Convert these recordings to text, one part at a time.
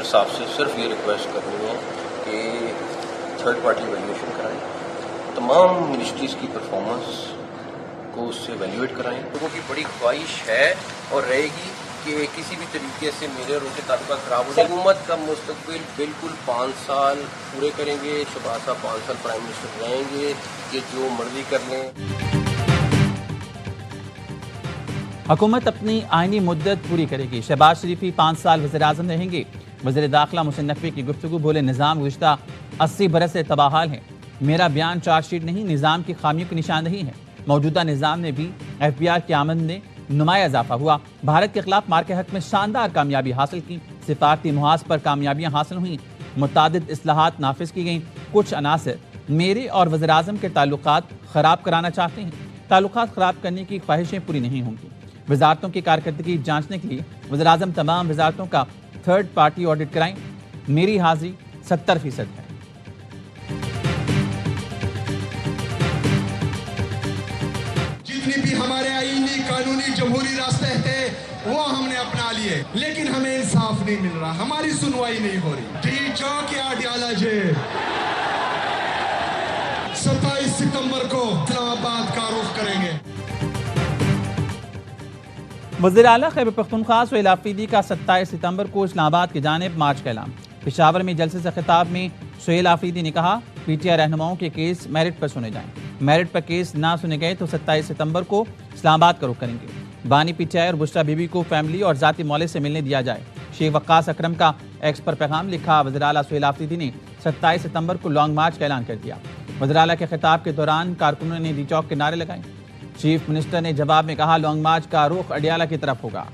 Minister साहब से सिर्फ ये रिक्वेस्ट करनी है कि थर्ड पार्टी वैल्यूएशन कराएं, तमाम मिनिस्ट्रीज़ की परफॉर्मेंस को उससे वैल्यूएट कराएं। लोगों की बड़ी ख्वाहिश है और रहेगी कि किसी भी तरीके से मेरे और उनके ताल्लुकात खराब हो जाए। हुकूमत का मुस्तकबिल बिल्कुल 5 साल पूरे करेंगे, शहबाज साहब 5 साल प्राइम मिनिस्टर रहेंगे, ये जो मर्जी कर लें। हुकूमत अपनी आइनी मुद्दत पूरी करेगी। शहबाज शरीफ ही 5 साल वज़ीर-ए-आज़म रहेंगे। वज़ीर दाखिला मोहसिन नकवी की गुफ्तगू, बोले निज़ाम गुज़िश्ता 80 बरस से तबाहाल है। मेरा बयान चार्जशीट नहीं, निज़ाम की खामियों की निशानदही है। मौजूदा निज़ाम में भी FBI की आमद में नुमाया इजाफा हुआ। भारत के खिलाफ मार्के हक में शानदार कामयाबी हासिल की। सिफारती मुहाज पर कामयाबियाँ हासिल हुई। मुतादिद इस्लाहात नाफिज की गईं। कुछ अनासर मेरे और वज़ीर-ए-आज़म के ताल्लुकात ख़राब कराना चाहते हैं। ताल्लुकात ख़राब करने की ख्वाहिशें पूरी नहीं होंगी। वजारतों की कारकर्दगी जांचने के लिए वज़ीर-ए-आज़म तमाम वजारतों का थर्ड पार्टी ऑडिट कराएं। मेरी हाजिरी 70% है। जितनी भी हमारे आईनी कानूनी जमहूरी रास्ते हैं वो हमने अपना लिए, लेकिन हमें इंसाफ नहीं मिल रहा, हमारी सुनवाई नहीं हो रही। क्या आइडियोलॉजी 27 सितंबर को इस्लामाबाद का रुख करेंगे। वज़ीर आला खैबर पख्तूनख्वा सुहेल आफरीदी का 27 सितंबर को इस्लामाबाद की जानिब मार्च का ऐलान। पेशावर में जलसे से खिताब में सुहेल आफरीदी ने कहा, PTI रहनुमाओं के केस मेरिट पर सुने जाएं। मेरिट पर केस ना सुने गए तो 27 सितंबर को इस्लामाबाद का रुख करेंगे। बानी PTI और बुशरा बीबी को फैमिली और ज़ाती मौले से मिलने दिया जाए। शेख वक्कास अकरम का एक्स पर पैगाम लिखा। वज़ीर आला सुहेल आफरीदी ने 27 सितंबर को लॉन्ग मार्च का ऐलान कर दिया। वज़ीर आला के खिताब के दौरान कारकुनों ने डी चौक के नारे लगाए। चीफ मिनिस्टर ने जवाब में कहा, लॉन्ग मार्च का रुख अडियाला की तरफ होगा।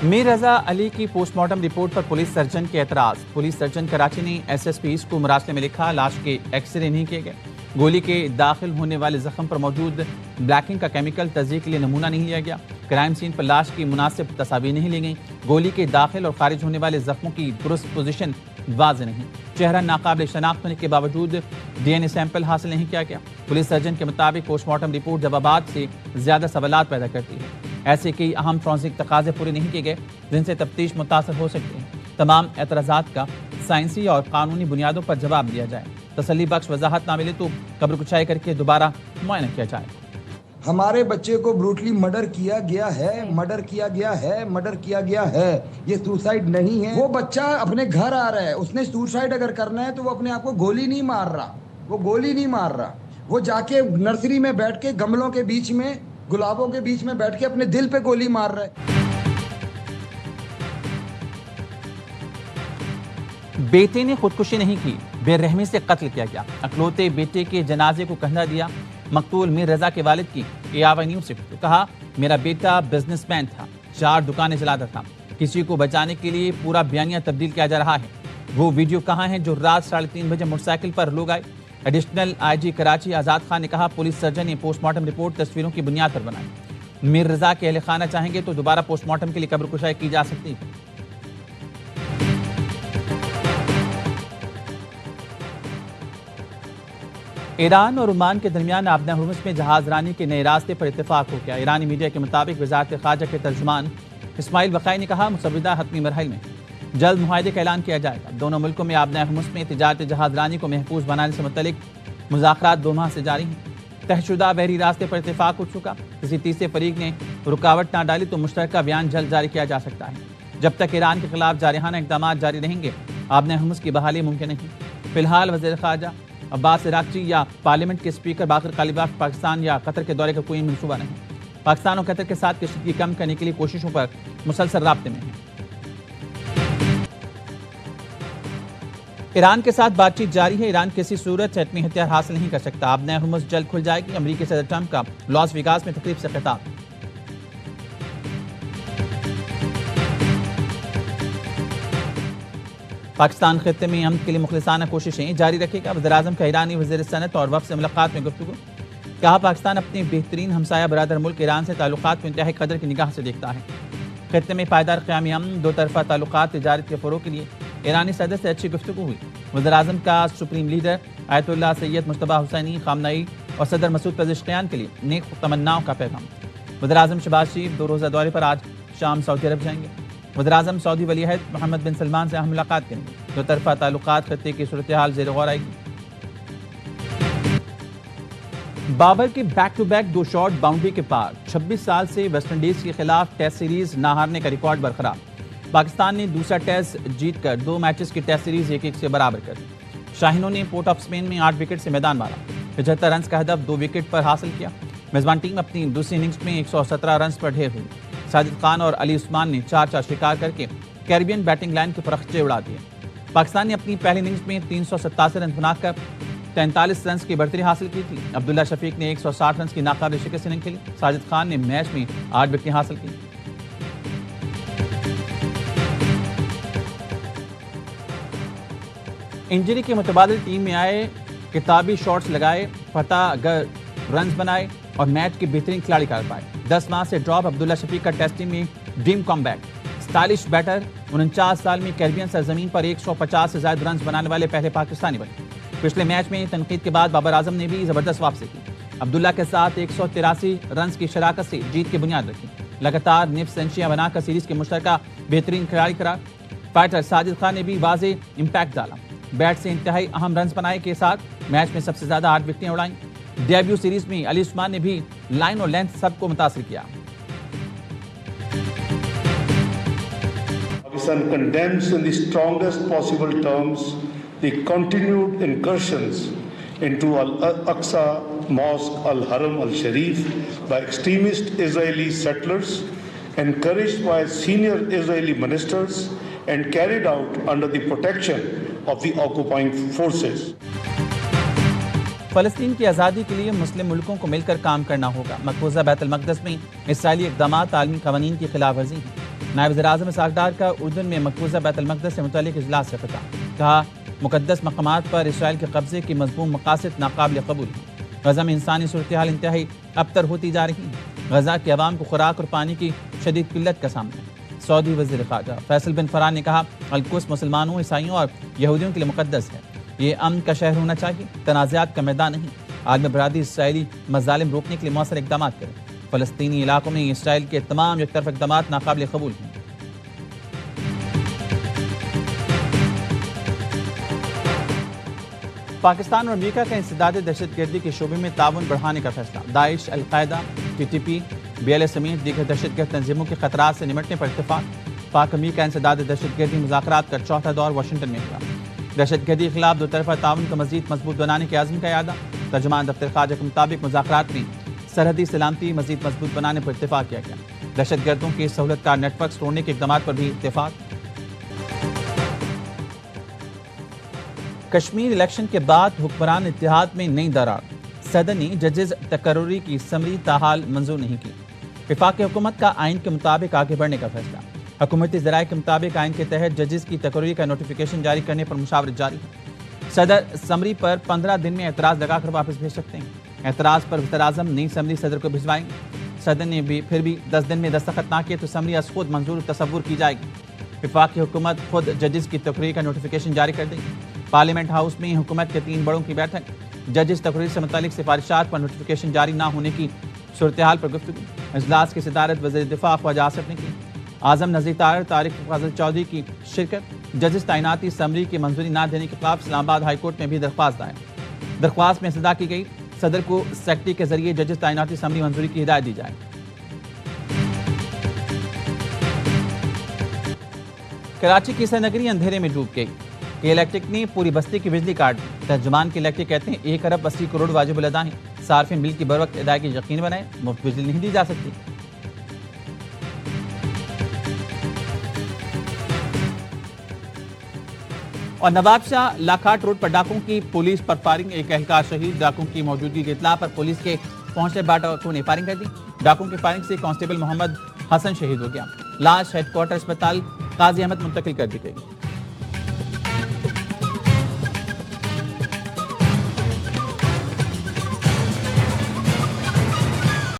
मीर रजा अली की पोस्टमार्टम रिपोर्ट पर पुलिस सर्जन के एतराज। पुलिस सर्जन कराची ने SSP को मुरासले में लिखा, लाश के एक्सरे नहीं किए गए। गोली के दाखिल होने वाले जख्म पर मौजूद ब्लैकिंग का केमिकल तस्दीक के लिए नमूना नहीं लिया गया। क्राइम सीन पर लाश की मुनासिब तस्वीरें नहीं ली गई। गोली के दाखिल और खारिज होने वाले जख्मों की दुरुस्त पोजीशन वाज़ेह नहीं। चेहरा नाकाबिल शनाख्त होने के बावजूद DNA सैंपल हासिल नहीं किया गया। पुलिस सर्जन के मुताबिक पोस्टमार्टम रिपोर्ट जवाबात से ज़्यादा सवालात पैदा करती है। ऐसे कई अहम फॉरेंसिक तकाजे पूरे नहीं किए गए जिनसे तफ्तीश मुतासर हो सकती है। तमाम एतराज़ात का साइंसी और कानूनी बुनियादों पर जवाब दिया जाए। तसल्ली बख्श वजाहत ना मिले तो कब्र कुचाई करके दोबारा मुआयना किया जाए। हमारे बच्चे को ब्रूटली मर्डर किया गया है, मर्डर किया गया है, मर्डर किया गया है। ये सुसाइड नहीं है। वो बच्चा अपने घर आ रहा है, उसने सुसाइड अगर करना है तो वो अपने आप को गोली नहीं मार रहा, वो गोली नहीं मार रहा। वो जाके नर्सरी में बैठ के गमलों के बीच में, गुलाबों के बीच में बैठ के अपने दिल पे गोली मार रहा है। बेटे ने खुदकुशी नहीं की, बेरहमी से कत्ल किया गया। अकलौते बेटे के जनाजे को कंधा दिया। मकतूल मीर रजा के वालिद की ARY न्यूज़ से कहा, मेरा बेटा बिजनेसमैन था, 4 दुकानें चलाता था। किसी को बचाने के लिए पूरा बयानिया तब्दील किया जा रहा है। वो वीडियो कहाँ है जो रात 3:30 बजे मोटरसाइकिल पर लोग आए। एडिशनल IG कराची आज़ाद खान ने कहा, पुलिस सर्जन ने पोस्टमार्टम रिपोर्ट तस्वीरों की बुनियाद पर बनाई। मीर रजा के अहल खाना चाहेंगे तो दोबारा पोस्टमार्टम के लिए कब्र कुशाई की जा सकती है। ईरान और ओमान के दरमियान आबना हुर्मुज़ में जहाज रानी के नए रास्ते पर इत्तेफाक हो गया। ईरानी मीडिया के मुताबिक वज़ारत ख़ारजा के तर्जुमान इस्माइल बक़ाई ने कहा, मुसव्विदा हतमी मरहल में जल्द मुआहदे का ऐलान किया जाएगा। दोनों मुल्कों में आबना हुर्मुज़ में तिजारती जहाज रानी को महफूज बनाने से मुतल्लिक मुज़ाकरात 2 माह से जारी हैं। तयशुदा बहरी रास्ते पर इत्तेफाक हो चुका। किसी तीसरे फरीक ने रुकावट ना डाली तो मुश्तरका बयान जल्द जारी किया जा सकता है। जब तक ईरान के खिलाफ जारिहाना इक़दाम जारी रहेंगे, आबना हुर्मुज़ की बहाली मुमकिन नहीं। फिलहाल वज़ीर ख़ारजा अब्बास इराक़ची या पार्लियामेंट के स्पीकर बाक़र कालिबाफ पाकिस्तान या कतर के दौरे का कोई मंसूबा नहीं। पाकिस्तान और कतर के साथ कशीदगी कम करने के लिए कोशिशों पर मुसलसल राब्ते में है। ईरान के साथ बातचीत जारी है। ईरान किसी सूरत से एटमी हथियार हासिल नहीं कर सकता। आबना हुर्मुज़ जल्द खुल जाएगी। अमरीकी सदर ट्रंप का लॉस वेगास में तकरीब से खिताब। पाकिस्तान खित्ते में अमन के लिए मुखलिसाना कोशिशें जारी रखेगा। वज़ीर-ए-आज़म का ईरानी वज़ीर सनत और वफ़द से मुलाकात में गुफ्तगू। कहा, पाकिस्तान अपने बेहतरीन हमसाया बरादर मुल्क ईरान से ताल्लुकात को इंतहाई कदर की निगाह से देखता है। खित्ते में पायदार क़यामी अमन, 2 तरफ़ा ताल्लुकात, तिजारत के फ़रोग़ के लिए ईरानी सदर से अच्छी गुफ्तगू हुई। वज़ीर-ए-आज़म का सुप्रीम लीडर आयतुल्लाह सैयद मुज्तबा हुसैनी खामनई और सदर मसूद पेज़ेश्कियान के लिए नेक तमन्नाओं का पैगाम। वज़ीर-ए-आज़म शहबाज शरीफ 2 रोज़ा दौरे पर आज شام سعودی عرب جائیں گے۔ وزیراعظم سعودی ولی عہد محمد بن سلمان سے اہم ملاقات کریں گے۔ دو طرفہ تعلقات خطے کی صورتحال زیر غور آئے گی۔ بابر کے back to back 2 shot boundary کے پار، 26 سال سے ویسٹ انڈیز کے خلاف ٹیسٹ سیریز نہ ہارنے کا ریکارڈ برقرار۔ پاکستان نے دوسرا ٹیسٹ جیت کر 2 میچز کی ٹیسٹ سیریز 1-1 سے برابر کر دی۔ شاہینوں نے پورٹ آف اسپین میں 8 وکٹ سے میدان مارا، 75 رنز کا ہدف 2 وکٹ پر حاصل کیا۔ میزبان ٹیم اپنی دوسری اننگز میں 117 رنز پر ڈھیر ہوئی۔ ساجد خان اور علی عثمان نے 4-4 شکار کر کے کیریبین بیٹنگ لائن کے فرقچے اڑا دیے۔ پاکستان نے اپنی پہلی اننگز میں 387 رنز بنا کر 43 رنز کی برتری حاصل کی تھی۔ عبداللہ شفیق نے 160 رنز کی ناقابل شکست اننگ کھیلی۔ ساجد خان نے میچ میں 8 وکٹیں حاصل کی۔ انجری کے متبادل ٹیم میں آئے، کتابی شاٹس لگائے، فتح گر رنز بنائے اور میچ کے بہترین کھلاڑی قرار پائے۔ 10 ماہ سے ڈراپ عبداللہ شفیق کا ٹیسٹ ٹیم میں dream come back. Stylish better 49 سال میں کیریبین سرزمین پر 150 سے زائد رنز بنانے والے پہلے پاکستانی بنے۔ پچھلے میچ میں تنقید کے بعد بابر اعظم نے بھی زبردست واپسی کی۔ عبداللہ کے ساتھ 183 رنز کی شراکت سے جیت کی بنیاد رکھی۔ لگاتار نصف سینچریاں بنا کر سیریز کے مشترکہ بہترین کھلاڑی قرار۔ فائٹر ساجد خان نے بھی واضح امپیکٹ ڈالا، بیٹ سے انتہائی اہم رنز بنائے کے ساتھ میچ میں سب سے زیادہ 8 وکٹیں اڑائیں۔ ڈیبیو سیریز میں علی عثمان نے بھی لائن اور لینتھ سب کو متاثر کیا۔ Pakistan condemns in the strongest possible terms the continued incursions into Al-Aqsa Mosque, Al-Haram Al-Sharif by extremist Israeli settlers, encouraged by senior Israeli ministers and carried out under the protection of the occupying forces. فلسطین کی آزادی کے لیے مسلم ملکوں کو مل کر کام کرنا ہوگا۔ مقبوضہ بیت المقدس میں اسرائیلی اقدامات عالمی قوانین کی خلاف ورزی ہیں۔ نائب وزیر اعظم اسحاق ڈار کا اردن میں مقبوضہ بیت المقدس سے متعلق اجلاس سے خطاب، کہا مقدس مقامات پر اسرائیل کے قبضے کی مضموم مقاصد ناقابل قبول ہیں۔ غزہ میں انسانی صورتحال انتہائی ابتر ہوتی جا رہی ہے۔ غزہ کے عوام کو خوراک اور پانی کی شدید قلت کا سامنا ہے۔ سعودی وزیر خارجہ فیصل بن فرحان نے کہا القدس مسلمانوں، عیسائیوں اور یہودیوں کے لیے مقدس ہے، یہ امن کا شہر ہونا چاہیے، تنازعات کا میدان نہیں۔ عالم برادری اسرائیلی مظالم روکنے کے لیے مؤثر اقدامات کرے۔ فلسطینی علاقوں میں اسرائیل کے تمام یک طرف اقدامات ناقابل قبول ہیں۔ پاکستان اور امریکہ کا انسداد دہشت گردی کے شعبے میں تعاون بڑھانے کا فیصلہ۔ داعش، القاعدہ، TTP، BLA سمیت دیگر دہشت گرد تنظیموں کے خطرات سے نمٹنے پر اتفاق۔ پاک امریکہ انسداد دہشت گردی مذاکرات کا چوتھا دور واشنگٹن میں ہوا۔ دہشت گردی کے خلاف دو طرفہ تعاون کو مزید مضبوط بنانے کے عزم کا اعادہ۔ ترجمان دفتر خارجہ کے مطابق مذاکرات میں سرحدی سلامتی مزید مضبوط بنانے پر اتفاق کیا گیا۔ دہشت گردوں کے سہولت کار نیٹ ورکس توڑنے کے اقدامات پر بھی اتفاق۔ کشمیر الیکشن کے بعد حکمران اتحاد میں نئی درار، صدر نے ججز تقرری کی سمری تاحال منظور نہیں کی۔ وفاقی حکومت کا آئین کے مطابق آگے بڑھنے کا فیصلہ۔ حکومتی ذرائع کے مطابق آئین کے تحت ججز کی تقرری کا نوٹیفیکیشن جاری کرنے پر مشاورت جاری ہے۔ صدر سمری پر 15 دن میں اعتراض لگا کر واپس بھیج سکتے ہیں۔ اعتراض پر وزیر اعظم نئی سمری صدر کو بھجوائیں گے۔ صدر نے پھر بھی 10 دن میں دستخط نہ کیے تو سمری از خود منظور تصور کی جائے گی۔ وفاقی حکومت خود ججز کی تقرری کا نوٹیفیکیشن جاری کر دے گی۔ پارلیمنٹ ہاؤس میں حکومت کے 3 بڑوں کی بیٹھک، ججز تقرری سے متعلق سفارشات پر نوٹیفیکیشن جاری نہ ہونے کی صورتحال پر گفتگو۔ اجلاس کی صدارت وزیر دفاع خواجہ آصف نے کی۔ اعظم نذیر طارق، طارق فاضل چودھری کی شرکت۔ ججز تعیناتی سمری کی منظوری نہ دینے کے خلاف اسلام آباد ہائی کورٹ میں بھی درخواست دائر۔ درخواست میں استدعا کی گئی صدر کو سیکرٹری کے ذریعے ججز تعیناتی سمری منظوری کی ہدایت دی جائے۔ کراچی کی سرنگری اندھیرے میں ڈوب گئی۔ کے الیکٹرک نے پوری بستی کی بجلی کاٹ دی۔ ترجمان کے الیکٹرک کہتے ہیں 1 ارب 80 کروڑ واجب الادا ہیں۔ صارفین بل کی بروقت ادائیگی یقینی بنائیں، مفت بجلی نہیں دی جا سکتی۔ اور نواب شاہ لاکھاٹ روڈ پر ڈاکوں کی پولیس پر فائرنگ، ایک اہلکار شہید۔ ڈاکوں کی موجودگی کی اطلاع پر پولیس کے پہنچنے بعد ڈاکوں نے فائرنگ کر دی۔ ڈاکوں کی فائرنگ سے کانسٹیبل محمد حسن شہید ہو گیا۔ لاش ہیڈ کوارٹر اسپتال قاضی احمد منتقل کر دی گئی۔